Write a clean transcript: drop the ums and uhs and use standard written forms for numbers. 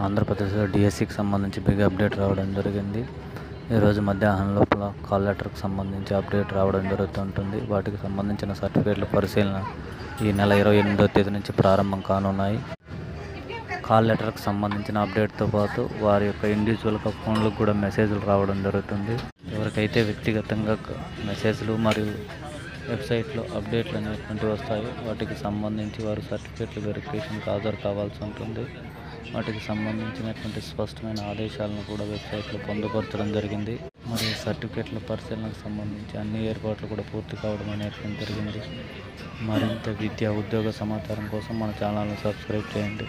ఆంధ్రప్రదేశ్లో డిఎస్సికి సంబంధించి బిగ్ అప్డేట్ రావడం జరిగింది. ఈరోజు మధ్యాహ్నం లోపల కాల్ లెటర్కి సంబంధించి అప్డేట్ రావడం జరుగుతుంటుంది. వాటికి సంబంధించిన సర్టిఫికేట్ల పరిశీలన ఈ నెల 28వ తేదీ నుంచి ప్రారంభం కానున్నాయి. కాల్ లెటర్కి సంబంధించిన అప్డేట్తో పాటు వారి యొక్క ఇండివిజువల్ ఫోన్లకు కూడా మెసేజ్లు రావడం జరుగుతుంది. ఎవరికైతే వ్యక్తిగతంగా మెసేజ్లు మరియు వెబ్సైట్లో అప్డేట్లు అనేటువంటివి వస్తాయో వాటికి సంబంధించి వారు సర్టిఫికేట్ల వెరిఫికేషన్కి హాజరు కావాల్సి ఉంటుంది. వాటికి సంబంధించినటువంటి స్పష్టమైన ఆదేశాలను కూడా వెబ్సైట్లో పొందుపరచడం జరిగింది. మరియు సర్టిఫికేట్ల పరిశీలనకు సంబంధించి అన్ని ఏర్పాట్లు కూడా పూర్తి కావడం అనేటువంటి జరిగింది. మరింత విద్యా ఉద్యోగ సమాచారం కోసం మన ఛానల్ని సబ్స్క్రైబ్ చేయండి.